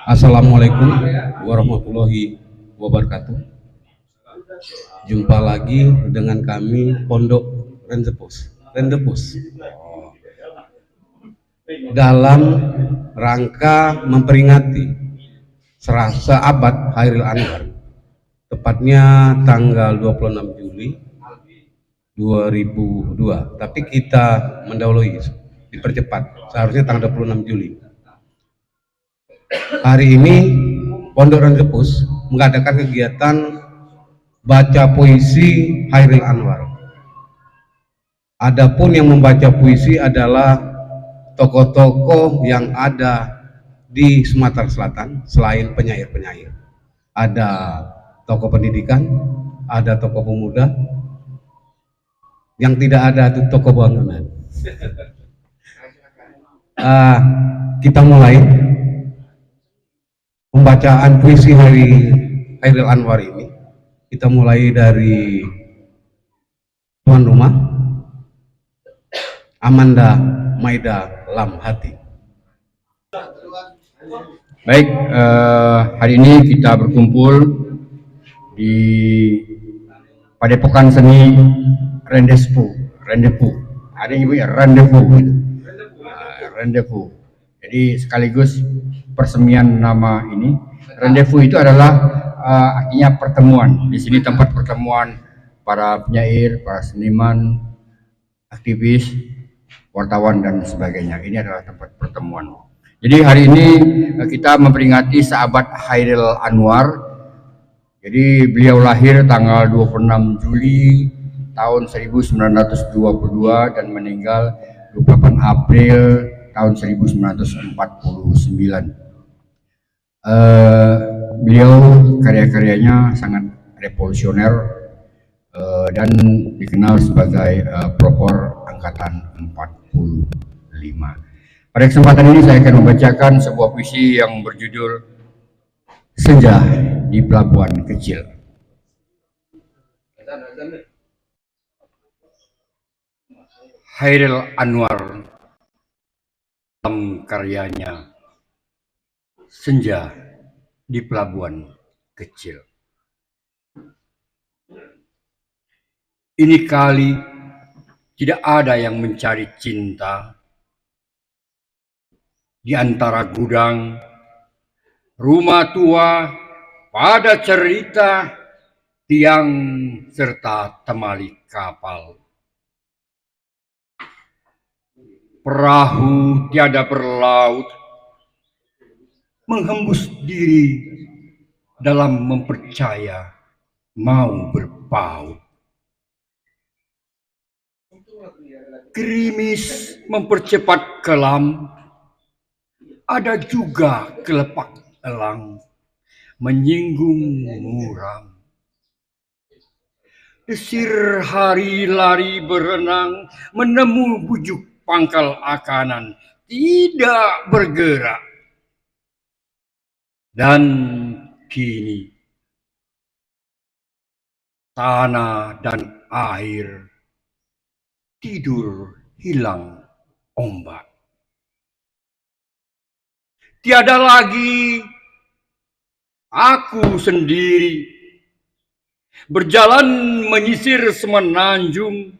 Assalamualaikum warahmatullahi wabarakatuh. Jumpa lagi dengan kami Pondok Rendepus. Dalam rangka memperingati seabad Hairil Anwar, tepatnya tanggal 26 Juli 2002. Tapi kita mendahului, dipercepat. Seharusnya tanggal 26 Juli. Hari ini Pondok Rendepus mengadakan kegiatan baca puisi Hairil Anwar. Adapun yang membaca puisi adalah tokoh-tokoh yang ada di Sumatera Selatan selain penyair-penyair. Ada tokoh pendidikan, ada tokoh pemuda, yang tidak ada itu tokoh bangunan. Kita mulai pembacaan puisi Hairil Anwar ini. Kita mulai dari tuan rumah, Amanda Maida Lamhati. Baik, hari ini kita berkumpul di Padepokan Seni Rendezvous. Ada yang ibu ya, Rendezvous. Jadi sekaligus persemian nama ini. Rendezvous itu adalah artinya pertemuan. Di sini tempat pertemuan para penyair, para seniman, aktivis, wartawan dan sebagainya. Ini adalah tempat pertemuan. Jadi hari ini kita memperingati sahabat Hairil Anwar. Jadi beliau lahir tanggal 26 Juli tahun 1922 dan meninggal 28 April tahun 1949. Beliau karya-karyanya sangat revolusioner dan dikenal sebagai pelopor angkatan 45. Pada kesempatan ini saya akan membacakan sebuah puisi yang berjudul Senja di Pelabuhan Kecil. Hairil Anwar dalam karyanya Senja di Pelabuhan Kecil. Ini kali tidak ada yang mencari cinta di antara gudang, rumah tua, pada cerita, tiang, serta temali kapal. Perahu tiada berlaut, menghembus diri dalam mempercaya mau berpaut. Gerimis mempercepat kelam, ada juga kelepak elang menyinggung muram. Desir hari lari berenang, menemu bujuk pangkal akanan, tidak bergerak. Dan kini tanah dan air tidur hilang ombak. Tiada lagi aku sendiri berjalan menyisir semenanjung,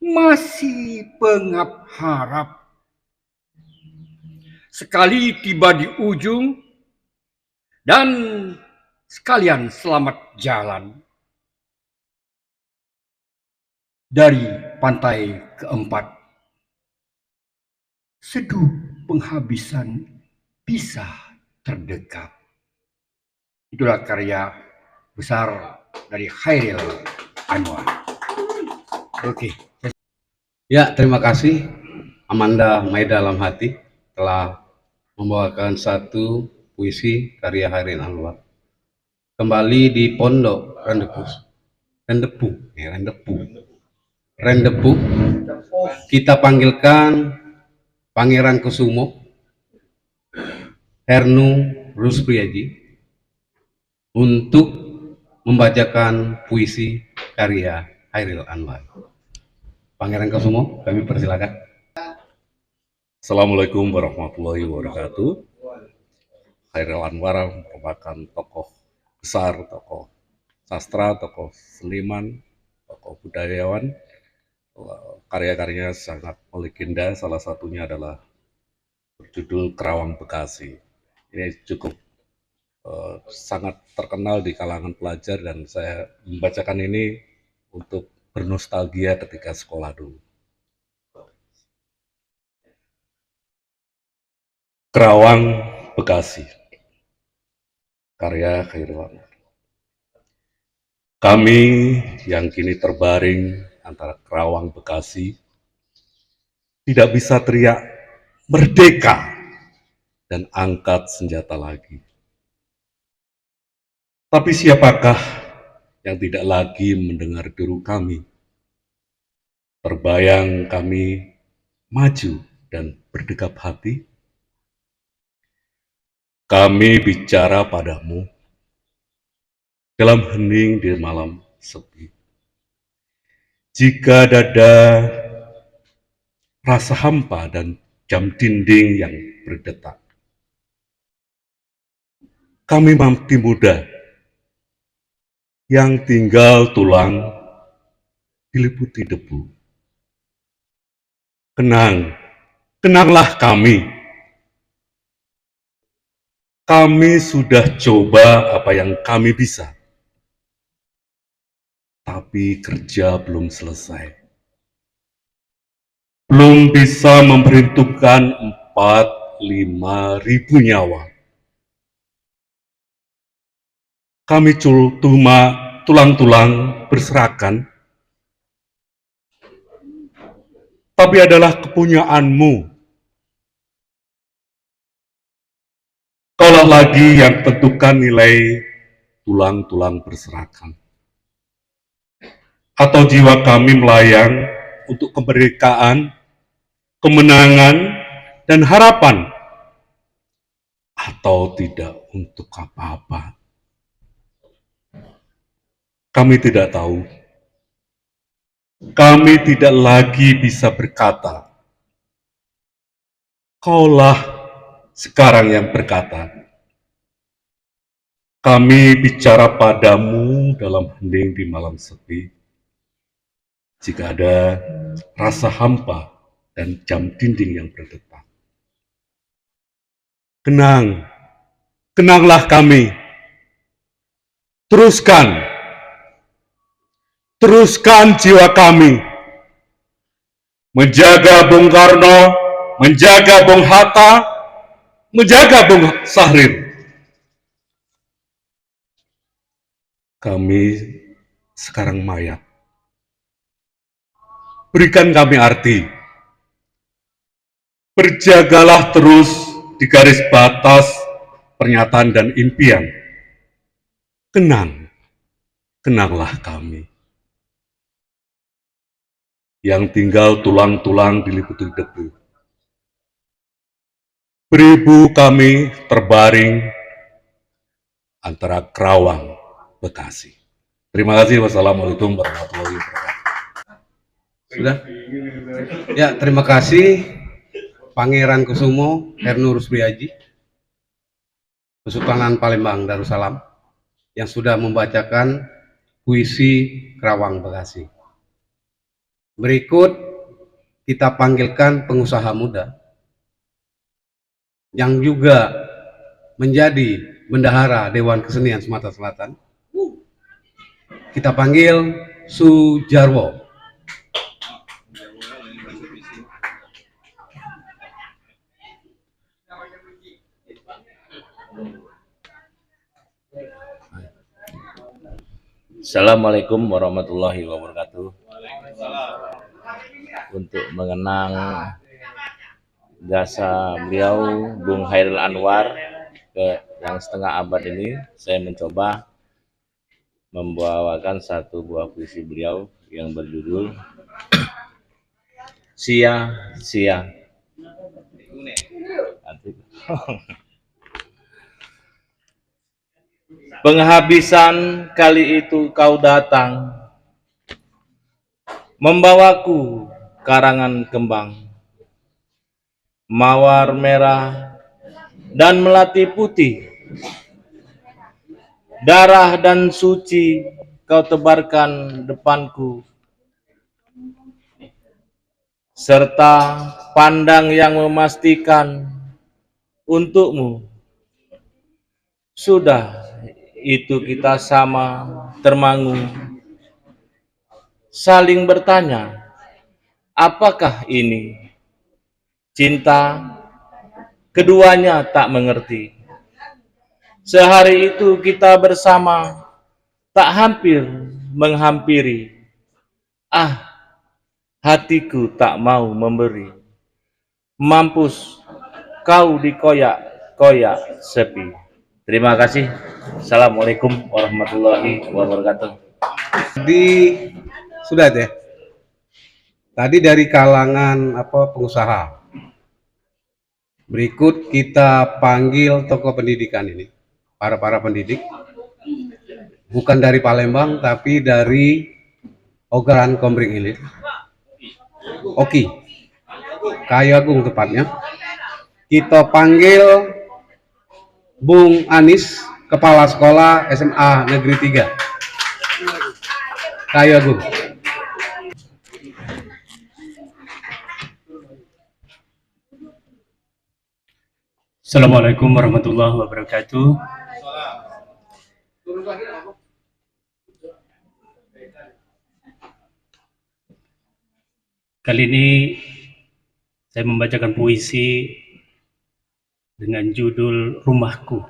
masih pengap harap. Sekali tiba di ujung dan sekalian selamat jalan. Dari pantai keempat, seduh penghabisan bisa terdekat. Itulah karya besar dari Hairil Anwar. Oke. Ya, terima kasih Amanda Maida Lamhati telah membawakan satu puisi karya Hairil Anwar. Kembali di Pondok Rendezvous. Kita panggilkan Pangeran Kusumo Hernu Ruspriyaji untuk membacakan puisi karya Hairil Anwar. Pangeran Kusumo, kami persilakan. Assalamualaikum warahmatullahi wabarakatuh. Khairil Anwar merupakan tokoh besar, tokoh sastra, tokoh seniman, tokoh budayawan. Karya-karyanya sangat melegenda, salah satunya adalah berjudul Kerawang Bekasi. Ini cukup sangat terkenal di kalangan pelajar dan saya membacakan ini untuk bernostalgia ketika sekolah dulu. Kerawang Bekasi, karya Khairil Anwar. Kami yang kini terbaring antara Kerawang Bekasi tidak bisa teriak merdeka dan angkat senjata lagi. Tapi siapakah yang tidak lagi mendengar deru kami? Terbayang kami maju dan berdekap hati. Kami bicara padamu dalam hening di malam sepi. Jika dada rasa hampa dan jam dinding yang berdetak. Kami mati muda yang tinggal tulang diliputi debu. Kenanglah kami. Kami sudah coba apa yang kami bisa. Tapi kerja belum selesai. Belum bisa memperhitungkan 4-5 ribu nyawa. Kami cuma tulang-tulang berserakan, tapi adalah kepunyaanmu. Kaulah lagi yang tentukan nilai tulang-tulang berserakan. Atau jiwa kami melayang untuk kemerdekaan, kemenangan, dan harapan, atau tidak untuk apa-apa. Kami tidak tahu. Kami tidak lagi bisa berkata. Kaulah sekarang yang berkata. Kami bicara padamu dalam hening di malam sepi. Jika ada rasa hampa dan jam dinding yang berdetak. Kenanglah kami. Teruskan jiwa kami. Menjaga Bung Karno, menjaga Bung Hatta, menjaga Bung Sahrir. Kami sekarang mayat. Berikan kami arti. Berjagalah terus di garis batas pernyataan dan impian. Kenanglah kami. Yang tinggal tulang-tulang diliputi debu. Beribu kami terbaring antara Kerawang, Bekasi. Terima kasih. Wassalamualaikum warahmatullahi wabarakatuh. Sudah? Ya, terima kasih Pangeran Kusumo Ernur Rusbiaji, Kesultanan Palembang Darussalam, yang sudah membacakan puisi Kerawang Bekasi. Berikut kita panggilkan pengusaha muda yang juga menjadi bendahara Dewan Kesenian Sumatera Selatan. Kita panggil Sujarwo. Assalamualaikum warahmatullahi wabarakatuh. Untuk mengenang jasa beliau Bung Khairil Anwar yang setengah abad ini, saya mencoba membawakan satu buah puisi beliau yang berjudul Sia-sia. Penghabisan kali itu kau datang, membawaku karangan kembang, mawar merah dan melati putih, darah dan suci kau tebarkan depanku, serta pandang yang memastikan untukmu. Sudah itu kita sama termangu, saling bertanya, apakah ini cinta? Keduanya tak mengerti. Sehari itu kita bersama, tak hampir menghampiri. Ah, hatiku tak mau memberi. Mampus kau dikoyak-koyak sepi. Terima kasih. Assalamualaikum warahmatullahi wabarakatuh. Jadi sudah deh. Tadi dari kalangan pengusaha. Berikut kita panggil tokoh pendidikan ini, para pendidik, bukan dari Palembang tapi dari Ogaran Kombring Ilir, Oki, Kayu Agung tepatnya. Kita panggil Bung Anis, Kepala Sekolah SMA Negeri 3, Kayu Agung. Assalamualaikum warahmatullahi wabarakatuh. Kali ini saya membacakan puisi dengan judul Rumahku,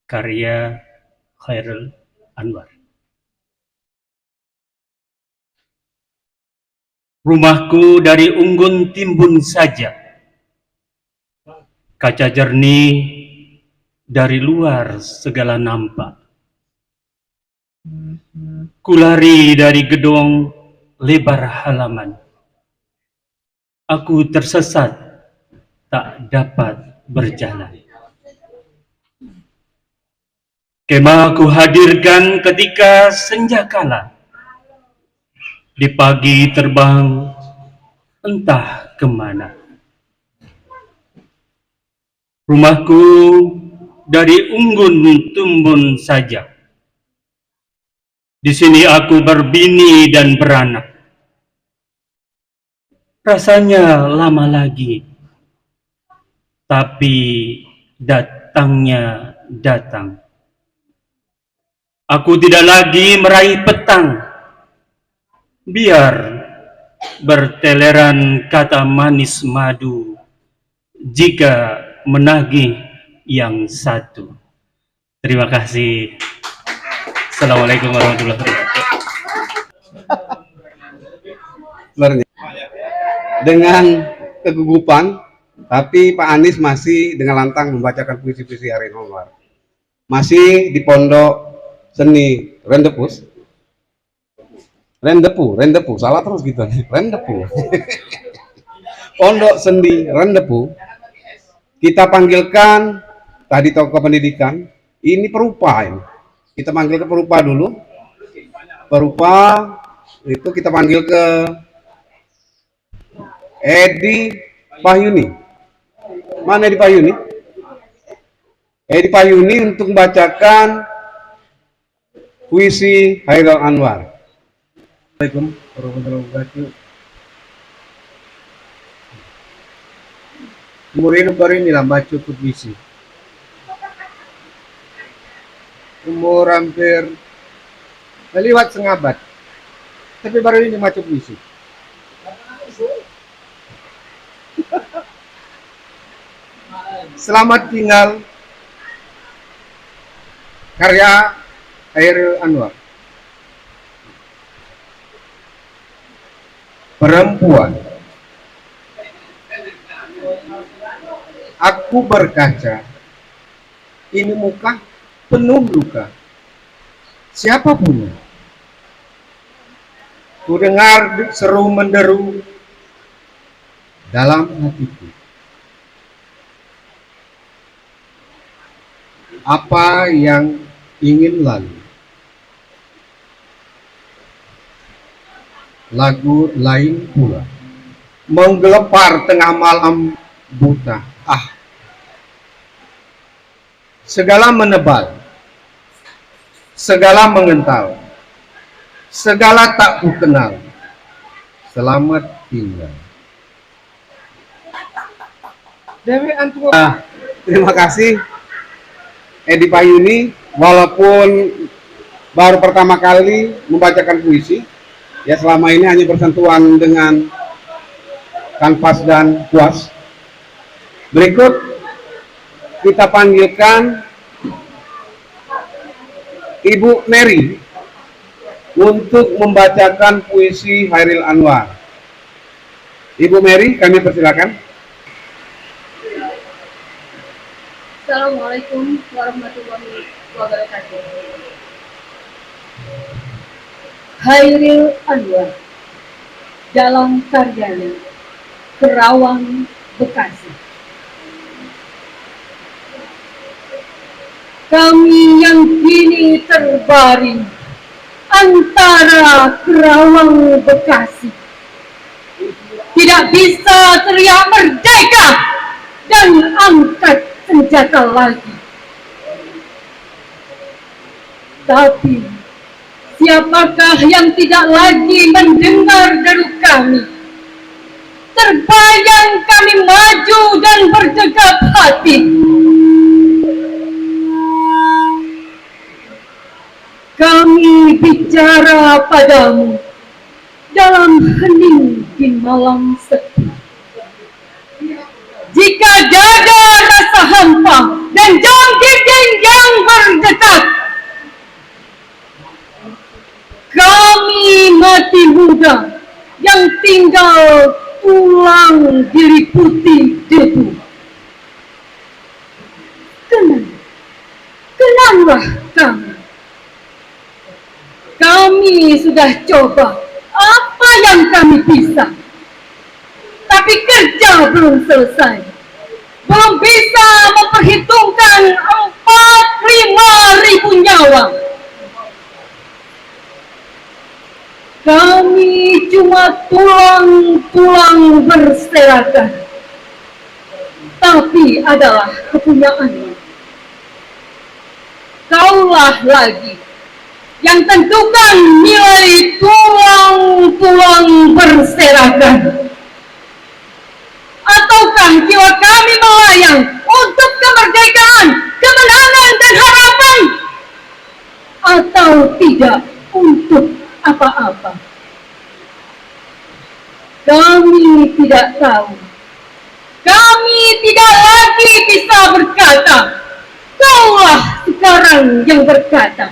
karya Khairul Anwar. Rumahku dari unggun timbun saja, kaca jernih dari luar segala nampak. Kulari dari gedung lebar halaman. Aku tersesat, tak dapat berjalan. Kemah aku hadirkan ketika senja kala. Di pagi terbang entah kemana. Rumahku dari unggun tumbun saja. Di sini aku berbini dan beranak. Rasanya lama lagi, tapi datangnya datang. Aku tidak lagi meraih petang, biar berteleran kata manis madu jika menagih yang satu. Terima kasih. Assalamualaikum warahmatullahi wabarakatuh. Sebenarnya dengan kegugupan, tapi Pak Anies masih dengan lantang membacakan puisi-puisi Khairul Anwar. Masih di Pondok Seni Rendepus. Rendepu, salah terus gitu. Rendepu. Pondok Seni Rendepu. Kita panggilkan tadi tokoh pendidikan, ini perupa ini. Kita panggil ke perupa dulu. Perupa itu kita panggil ke Edi Pahyuni. Mana Edi Pahyuni? Edi Pahyuni untuk membacakan puisi Khairul Anwar. Assalamualaikum warahmatullahi wabarakatuh. Umur hidup baru inilah baca puisi. Umur hampir lewat setengah abad, tapi baru ini baca puisi. Selamat tinggal, karya Khairul Anwar. Perempuan, aku berkaca, ini muka penuh luka. Siapa punya? Ku dengar seru menderu dalam hatiku. Apa yang ingin lalu? Lagu lain pula menggelepar tengah malam buta. Ah, segala menebal, segala mengental, segala tak ku kenal, selamat tinggal. Dewi Antua. Terima kasih Edi Payuni, walaupun baru pertama kali membacakan puisi, ya selama ini hanya bersentuhan dengan kanvas dan kuas. Berikut kita panggilkan Ibu Mary untuk membacakan puisi Hairil Anwar. Ibu Mary, kami persilakan. Assalamualaikum warahmatullahi wabarakatuh. Hairil Anwar dalam karyanya Kerawang, Bekasi. Kami yang kini terbaring antara Kerawang, Bekasi, tidak bisa teriak merdeka dan angkat senjata lagi. Tapi siapakah yang tidak lagi mendengar deru kami? Terbayang kami maju dan berdegap hati. Kami bicara padamu dalam hening di malam sepi. Jika dada rasa hampa dan jam dinding yang berdetak, kami mati muda yang tinggal tulang diliputi debu. Kenanglah kami. Kami sudah coba apa yang kami bisa. Tapi kerja belum selesai. Belum bisa memperhitungkan 45.000 nyawa. Kami cuma tulang-tulang berserakan. Tapi adalah kepunyaanmu. Kaulah lagi yang tentukan nilai tulang-tulang berserakan. Ataukah jiwa kami melayang untuk kemerdekaan, kemenangan dan harapan? Atau tidak untuk apa-apa? Kami tidak tahu. Kami tidak lagi bisa berkata. Kaulah sekarang yang berkata.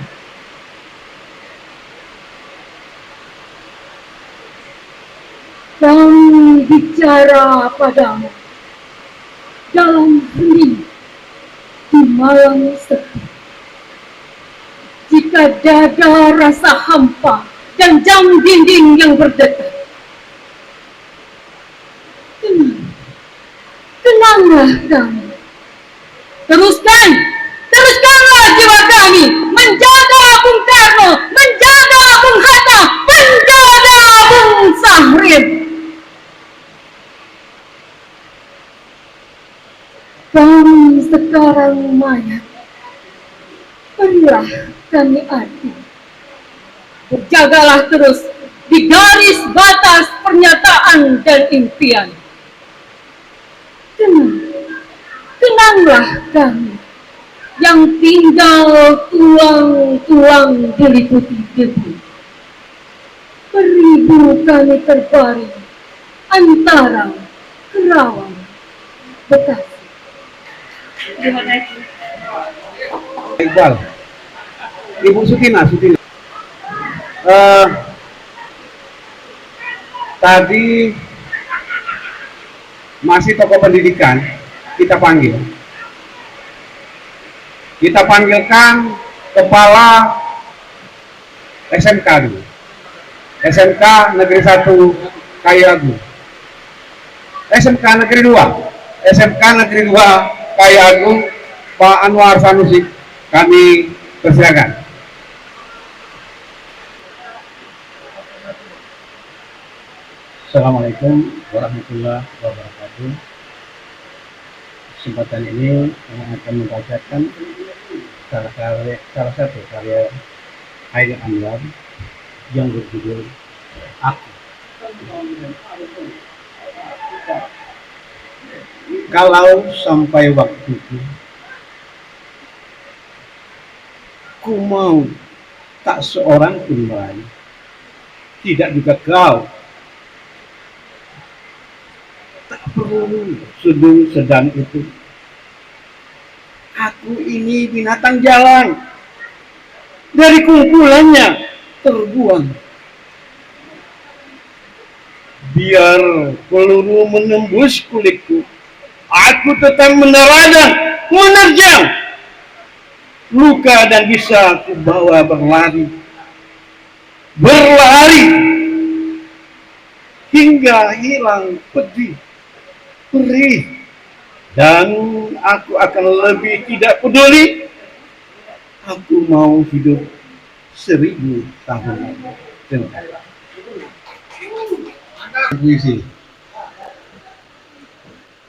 Kami bicara padamu dalam hening di malam sepi. Jika dada rasa hampa dan jam dinding yang berdetak, tenanglah kami. Teruskanlah jiwa kami menjaga Bung Karno, menjaga Bung Hatta, menjaga Bung Sahrir. Kami sekarang mayat, berilah kami arti. Berjagalah terus di garis batas pernyataan dan impian. Tenanglah kami yang tinggal tulang-tulang diliputi debu. Beribu kami terbaring antara Kerawang, Bekasi. Terima kasih. Iqbal, Ibu Sutina. Tadi masih tokoh pendidikan kita panggil. Kita panggilkan kepala SMK dulu. SMK Negeri 1 Kayagu. SMK Negeri 2. SMK Negeri 2 Kayagu, Pak Anwar Sanusi. Kami persilakan. Assalamualaikum warahmatullahi wabarakatuh. Kesempatan ini yang akan membacakan salah satu karya Hairil Anwar yang berjudul Aku. Kalau sampai waktuku, ku mau tak seorang pun meraih, tidak juga kau. Tak perlu sedang itu. Aku ini binatang jalan, dari kumpulannya terbuang. Biar peluru menembus kulitku, aku tetap menerajang, menerjang luka dan bisa ku bawa berlari hingga hilang pedih, perih, dan aku akan lebih tidak peduli. Aku mau hidup 1000 tahun lagi. Terima kasih. Puisi.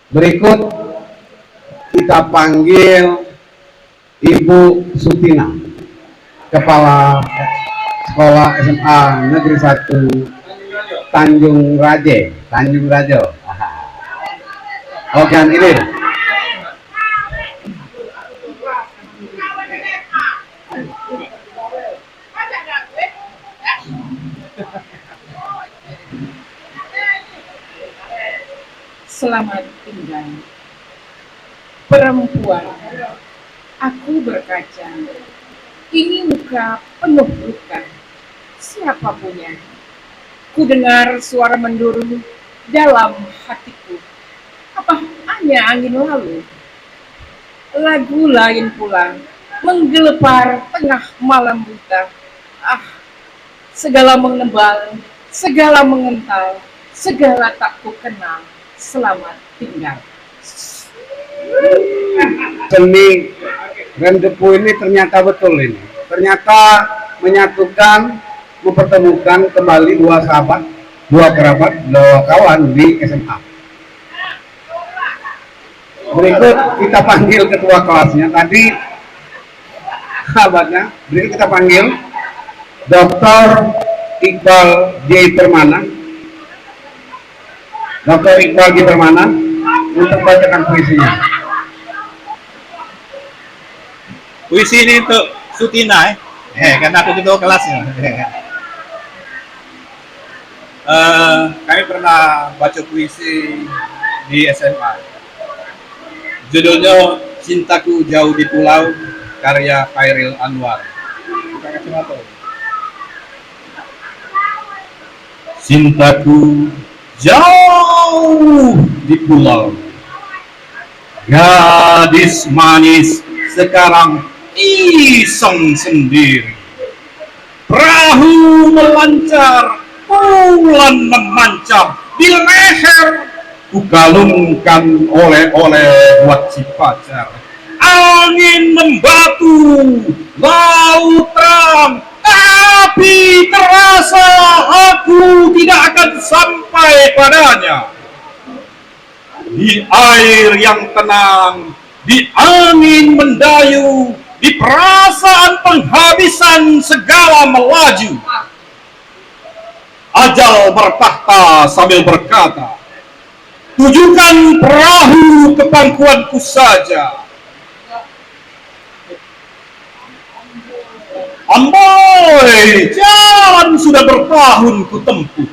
Berikut kita panggil Ibu Sutina, Kepala Sekolah SMA Negeri 1 Tanjung Rajo. Oke, ini. Selamat tinggal, perempuan. Aku berkaca, ini muka penuh luka. Siapa punya? Ku dengar suara menduru dalam hatiku. Apa hanya angin lalu? Lagu lain pula menggelepar tengah malam buta. Ah, segala menebal, segala mengental, segala tak ku kenal. Selamat tinggal. Seni rendepu ini ternyata betul ini. Ternyata menyatukan, mempertemukan kembali dua sahabat, dua kerabat, dua kawan di SMA. Berikut kita panggil ketua kelasnya. Tadi sahabatnya. Berikut kita panggil Dr. Iqbal J. Permana. Dr. Iqbal J. Permana untuk bacakan puisinya. Puisi ini untuk Sutina, karena aku ketua kelasnya. Kami pernah baca puisi di SMA. Judulnya Cintaku Jauh di Pulau, karya Hairil Anwar. Cintaku jauh di pulau, gadis manis sekarang iseng sendiri. Perahu melancar, bulan memancar, di leher kugalungkan oleh-oleh buat si pacar. Angin membatu, laut terang, tapi terasa aku tidak akan sampai padanya. Di air yang tenang, di angin mendayu, di perasaan penghabisan segala melaju. Ajal bertahta sambil berkata, tujukan perahu ke pangkuanku saja. Amboi, jalan sudah bertahun ku tempuh,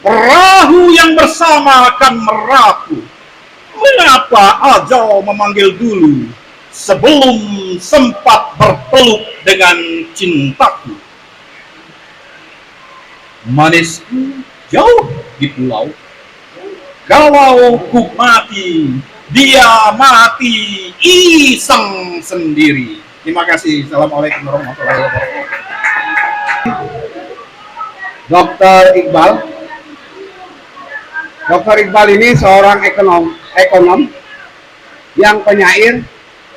perahu yang bersama akan merapuh. Mengapa ajal memanggil dulu sebelum sempat berpeluk dengan cintaku? Manisku jauh di pulau, kalau ku mati, dia mati iseng sendiri. Terima kasih. Assalamualaikum warahmatullahi wabarakatuh. Dr. Iqbal. Dr. Iqbal ini seorang ekonom yang penyair,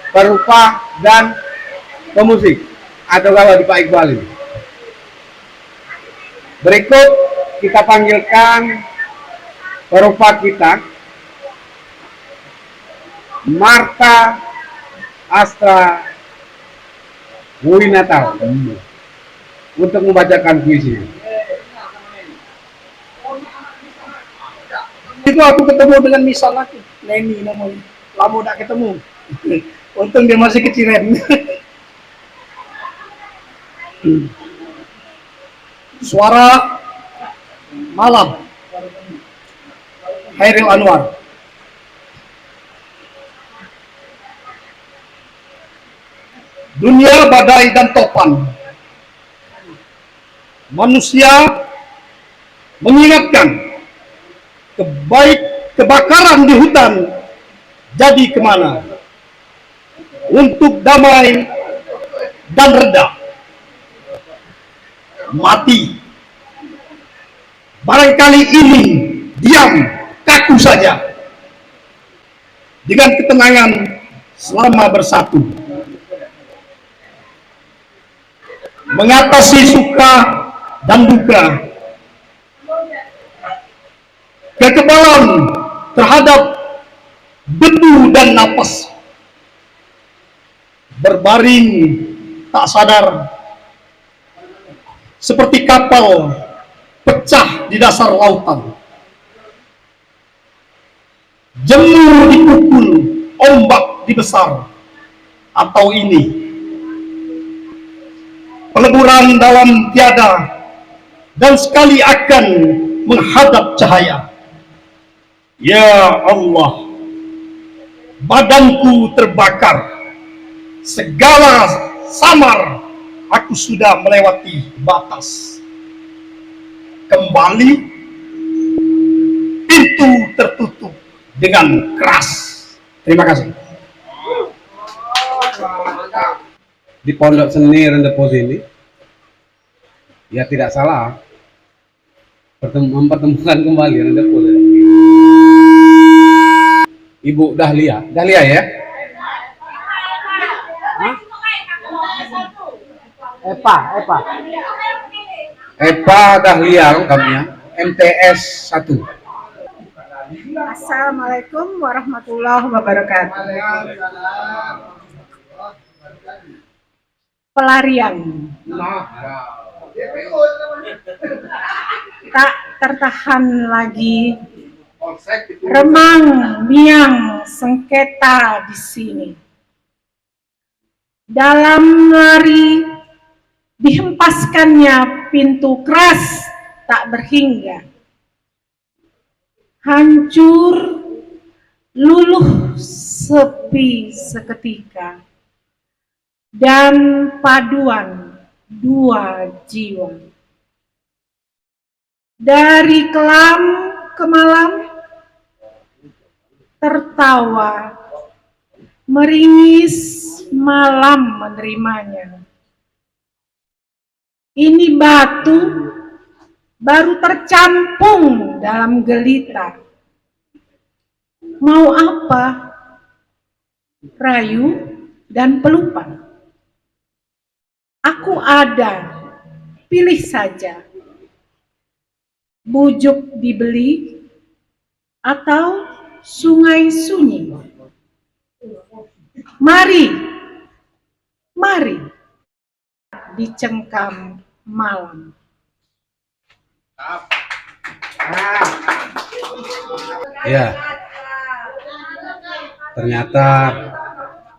perupa, dan pemusik. Atau kalau di Pak Iqbal ini. Berikut kita panggilkan perupa kita, Marta Astra Bui Natal untuk membacakan puisinya. Itu aku ketemu dengan Misal lagi, Neni namanya. Lama tak ketemu. Untung dia masih kecilan. Suara malam, Hairil Anwar. Dunia badai dan topan. Manusia mengingatkan kebakaran di hutan jadi kemana? Untuk damai dan reda. Mati. Barangkali ini diam, kaku saja. Dengan ketenangan selama bersatu. Mengatasi suka dan duka. Kekebalan terhadap debu dan napas. Berbaring tak sadar seperti kapal pecah di dasar lautan. Jemur dipukul ombak dibesar. Atau ini peleburan dalam tiada dan sekali akan menghadap cahaya. Ya Allah, badanku terbakar, segala samar, aku sudah melewati batas. Kembali, pintu tertutup dengan keras. Terima kasih. Di Pondok Seni Rendepos ini, ya tidak salah mempertemukan kembali Rendepos. Ibu Dahlia ya? Epa Dahlia lengkapnya, MTS 1. Assalamualaikum warahmatullahi wabarakatuh. Pelarian. Tak tertahan lagi. Remang miang sengketa di sini. Dalam lari dihempaskannya pintu keras tak berhingga. Hancur, luluh sepi seketika. Dan paduan dua jiwa. Dari kelam ke malam, tertawa, meringis malam menerimanya. Ini batu baru tercampung dalam gelita. Mau apa? Rayu dan pelupa. Aku ada, pilih saja. Bujuk dibeli atau sungai sunyi. Mari, mari dicengkam malam. Ya, ternyata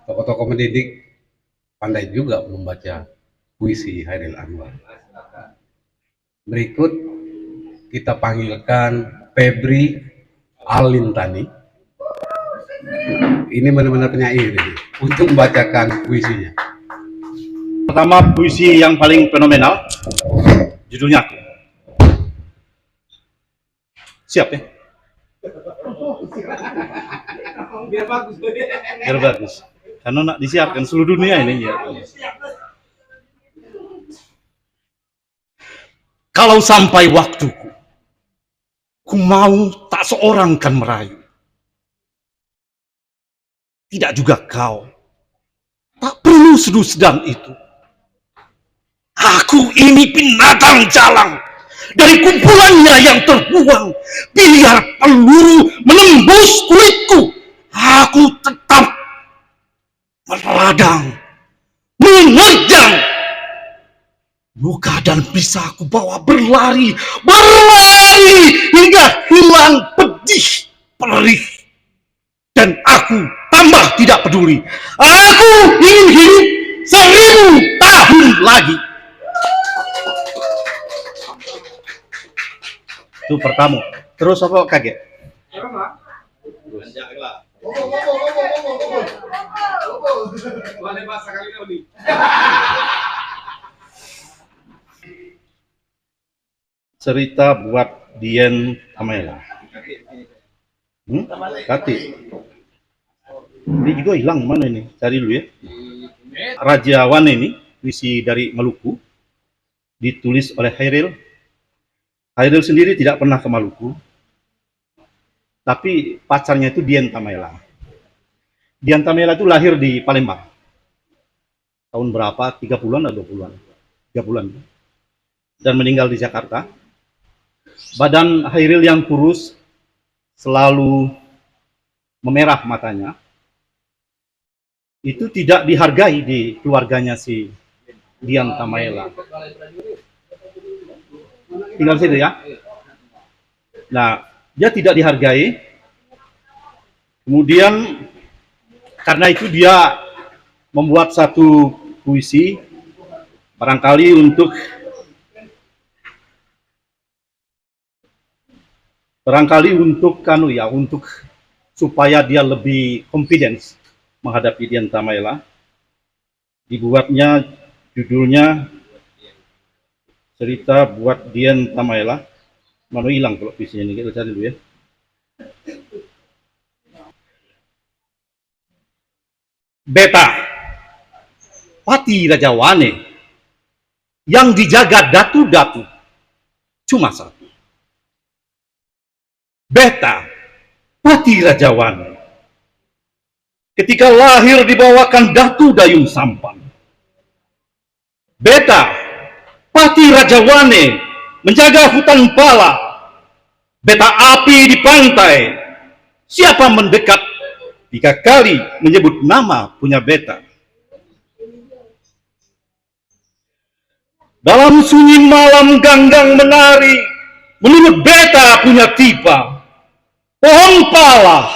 tokoh-tokoh pendidik pandai juga membaca puisi Hairil Anwar. Berikut kita panggilkan Febri Alintani. Ini benar-benar penyair ini, untuk membacakan puisinya. Pertama, puisi yang paling fenomenal, judulnya Aku. Siap ya? Biar bagus. Karena nak disiarkan seluruh dunia ini ya. Kalau sampai waktuku, ku mau tak seorang kan merayu. Tidak juga kau. Tak perlu seduh sedang itu. Aku ini binatang jalang. Dari kumpulannya yang terbuang. Biar peluru menembus kulitku. Aku tetap meradang. menerjang. Luka dan bisa aku bawa berlari hingga hilang pedih perih. Dan aku tambah tidak peduli. Aku ingin hidup 1000 tahun lagi. Itu pertama. Terus apa kaget? Cerita buat Dian Tamela. Kati. Ini juga hilang mana ini? Cari dulu ya. Raja Wane ini, puisi dari Maluku, ditulis oleh Hairil. Hairil sendiri tidak pernah ke Maluku, tapi pacarnya itu Dian Tamela. Dian Tamela itu lahir di Palembang. Tahun berapa? 30-an atau 20-an? 3 bulan. Dan meninggal di Jakarta. Badan Hairil yang kurus, selalu memerah matanya. Itu tidak dihargai di keluarganya si Dian Tamela. Tinggal situ ya. Nah, dia tidak dihargai. Kemudian karena itu dia membuat satu puisi barangkali untuk supaya dia lebih confidence menghadapi Dian Tamela. Dibuatnya judulnya Cerita buat Dian Tamela. Mana hilang kalau puisinya ini, kita cari dulu ya. Beta, Pati Raja Wane, yang dijaga datu-datu cuma satu. Beta, Pati Raja Wane, ketika lahir dibawakan datu dayung sampan. Beta, Pati Raja Wane, menjaga hutan pala. Beta api di pantai. Siapa mendekat 3 kali menyebut nama punya beta. Dalam sunyi malam ganggang menari, menurut beta punya tiba. Pohon pala,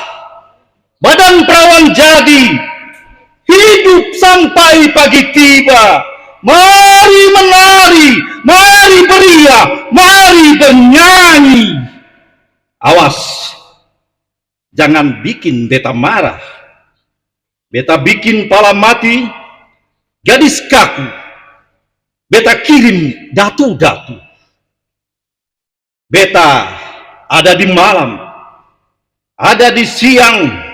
badan perawan jadi, hidup sampai pagi tiba. Mari menari, mari beria, mari bernyanyi. Awas, jangan bikin beta marah. Beta bikin pala mati, gadis kaku. Beta kirim datu-datu. Beta ada di malam, ada di siang.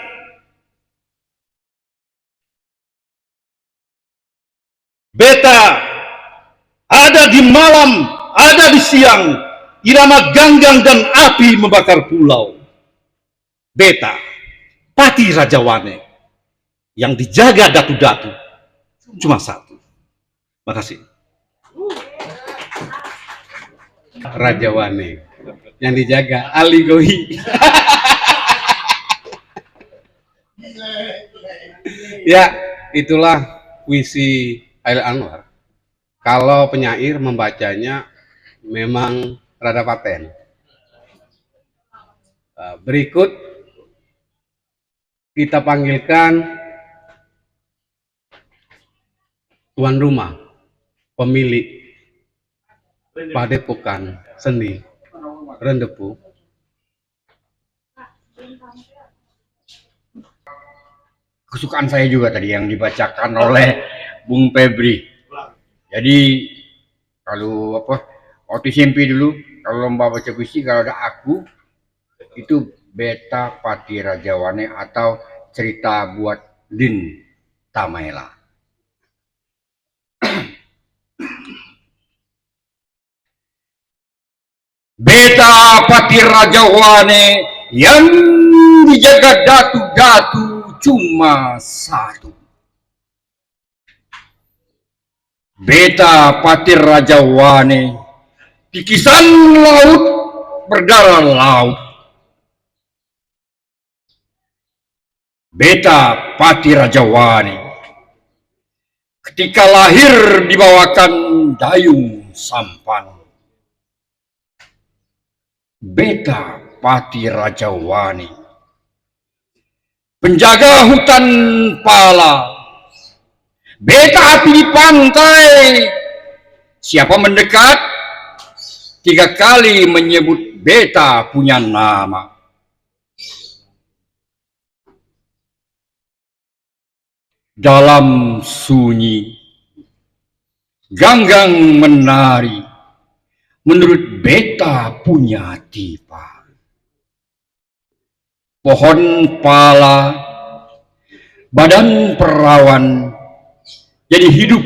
Beta ada di malam, ada di siang. Irama ganggang dan api membakar pulau. Beta, Pati Raja Wane, yang dijaga datu-datu cuma satu. Makasih. Raja Wane yang dijaga Ali Gohi. Ya, itulah puisi Hairil Anwar. Kalau penyair membacanya memang rada paten. Berikut kita panggilkan tuan rumah, pemilik Padepokan Seni Rendepu. Kesukaan saya juga tadi yang dibacakan oleh Bung Febri. Jadi kalau waktu SMP dulu, kalau lomba baca puisi, kalau ada aku itu Beta Pati Raja Wane atau Cerita buat Dian Tamela. Beta Pati Raja Wane yang dijaga datu-datu cuma satu. Beta Pati Raja Wane, kikisan laut berdarah laut. Beta Pati Raja Wane, ketika lahir dibawakan dayung sampan. Beta Pati Rajawani, penjaga hutan pala, beta api di pantai. Siapa mendekat, 3 kali menyebut beta punya nama. Dalam sunyi, ganggang menari, menurut beta punya tipa. Pohon pala, badan perawan, jadi hidup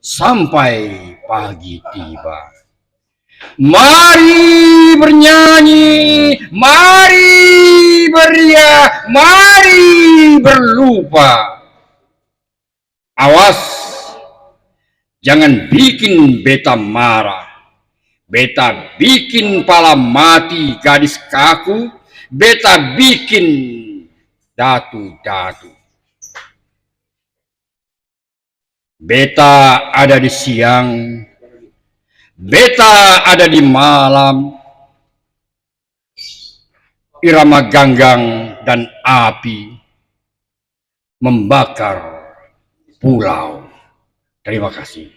sampai pagi tiba. Mari bernyanyi, mari beria, mari berlupa. Awas, jangan bikin beta marah. Beta bikin pala mati gadis kaku. Beta bikin datu-datu. Beta ada di siang, beta ada di malam. Irama ganggang dan api membakar pulau. Terima kasih.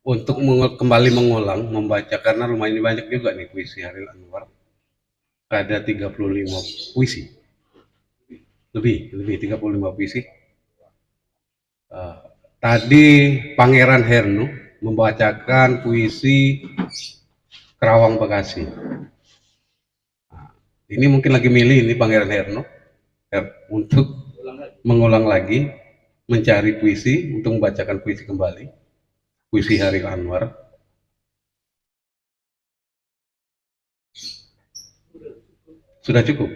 Untuk kembali mengulang, membaca, karena lumayan banyak juga nih puisi Hairil Anwar. Ada 35 puisi. Lebih 35 puisi. Tadi Pangeran Hernu membacakan puisi Kerawang Bekasi. Ini mungkin lagi milih ini Pangeran Hernu untuk mengulang lagi, mencari puisi untuk membacakan puisi kembali, puisi Hairil Anwar. Sudah cukup?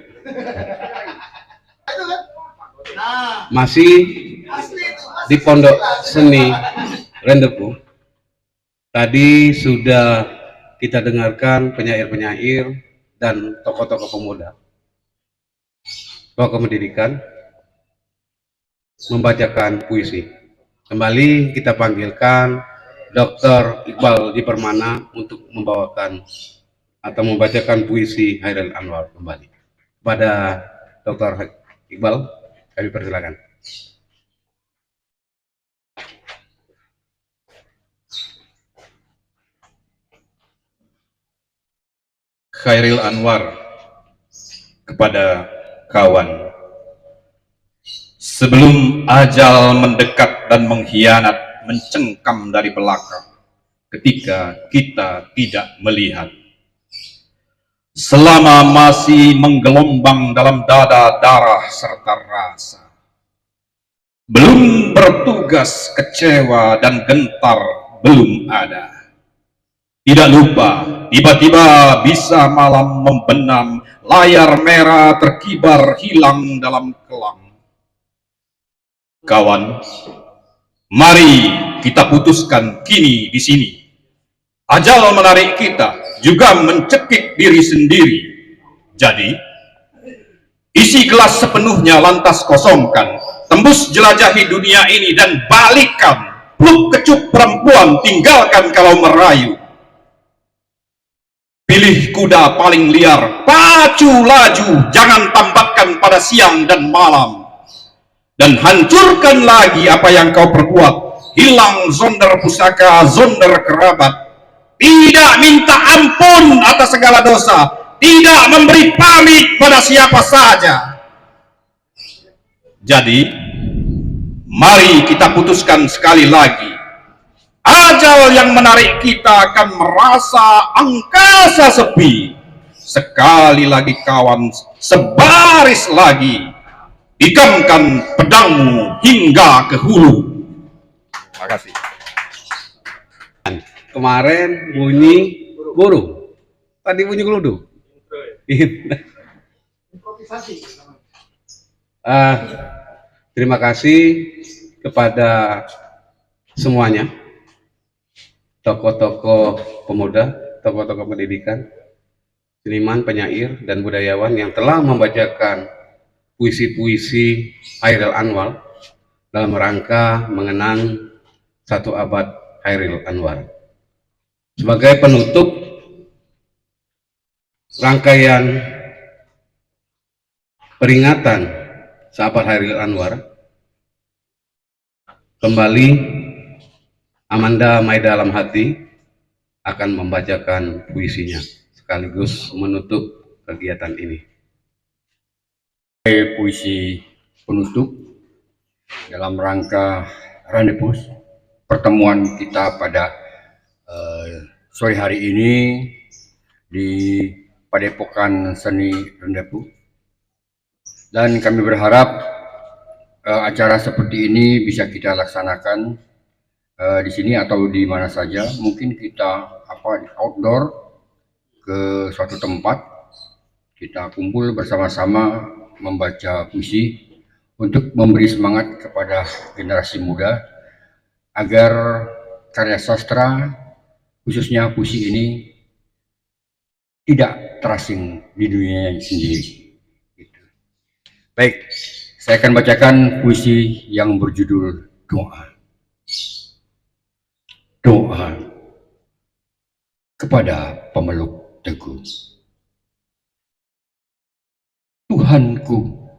Masih di Pondok Seni Rendepu. Tadi sudah kita dengarkan penyair-penyair dan tokoh-tokoh pemuda, tokoh pendidikan membacakan puisi. Kembali kita panggilkan Dr. Iqbal Dipermana untuk membawakan atau membacakan puisi Hairil Anwar kembali. Kepada Dr. Iqbal, kami persilakan. Hairil Anwar kepada kawan. Sebelum ajal mendekat dan mengkhianat mencengkam dari belakang ketika kita tidak melihat. Selama masih menggelombang dalam dada darah serta rasa. Belum bertugas kecewa dan gentar belum ada. Tidak lupa, tiba-tiba bisa malam membenam, layar merah terkibar hilang dalam kelam. Kawan, mari kita putuskan kini di sini. Ajal menarik kita, juga mencekik diri sendiri. Jadi, isi gelas sepenuhnya lantas kosongkan, tembus jelajahi dunia ini dan balikan, peluk kecup perempuan, tinggalkan kalau merayu. Pilih kuda paling liar, pacu laju, jangan tambatkan pada siang dan malam. Dan hancurkan lagi apa yang kau perbuat, hilang zonder pusaka, zonder kerabat. Tidak minta ampun atas segala dosa, tidak memberi pamit pada siapa saja. Jadi, mari kita putuskan sekali lagi. Ajal yang menarik kita akan merasa angkasa sepi. Sekali lagi kawan, sebaris lagi. Ikamkan pedangmu hingga ke hulu. Terima kasih. Kemarin bunyi burung, tadi bunyi geludu. Terima kasih kepada semuanya, tokoh-tokoh pemuda, tokoh-tokoh pendidikan, seniman, penyair, dan budayawan yang telah membacakan puisi-puisi Hairil Anwar dalam rangka mengenang 1 abad Hairil Anwar. Sebagai penutup rangkaian peringatan 1 abad Hairil Anwar, kembali Amanda Maida Alamhati akan membacakan puisinya sekaligus menutup kegiatan ini. Puisi penutup dalam rangka rendezvous pertemuan kita pada sore hari ini di Padepokan Seni Rendezvous, dan kami berharap acara seperti ini bisa kita laksanakan di sini atau di mana saja. Mungkin kita outdoor ke suatu tempat, kita kumpul bersama-sama membaca puisi untuk memberi semangat kepada generasi muda agar karya sastra, khususnya puisi ini, tidak terasing di dunianya sendiri. Baik, saya akan bacakan puisi yang berjudul Doa. Doa kepada pemeluk teguh. Tuhanku,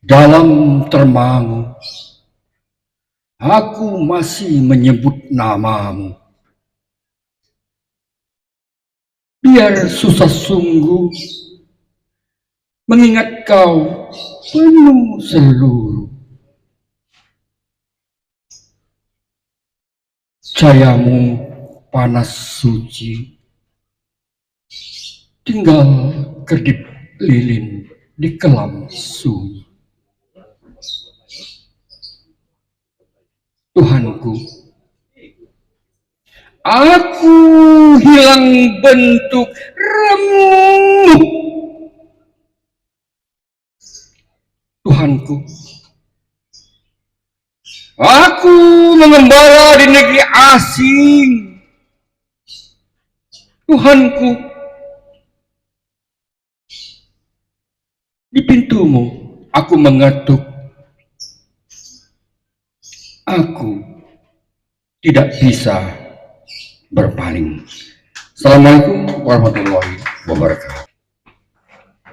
dalam termangu, aku masih menyebut namamu. Biar susah sungguh mengingat kau penuh seluruh. Cahayamu panas suci, tinggal kedip lilin di kelam sunyi. Tuhanku, aku hilang bentuk remuk. Tuhanku, aku mengembara di negeri asing. Tuhanku, di pintumu aku mengetuk. Aku tidak bisa berpaling. Assalamualaikum warahmatullahi wabarakatuh.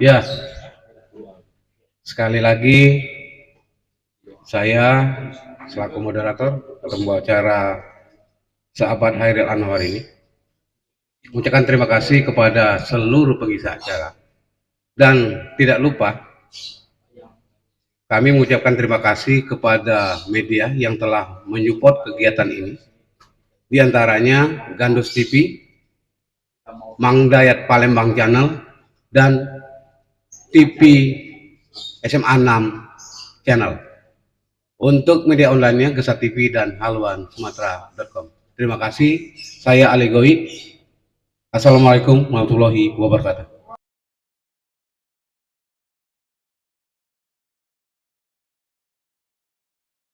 Ya, sekali lagi saya selaku moderator atau pembawa acara Seabad Hairil Anwar ini mengucapkan terima kasih kepada seluruh pengisi acara, dan tidak lupa kami mengucapkan terima kasih kepada media yang telah menyupport kegiatan ini, di antaranya Gandus TV, Mang Dayat Palembang Channel, dan TV SMA 6 Channel. Untuk media online-nya Gesat TV dan haluansumatera.com. Terima kasih. Saya Ali Goi. Assalamualaikum warahmatullahi wabarakatuh.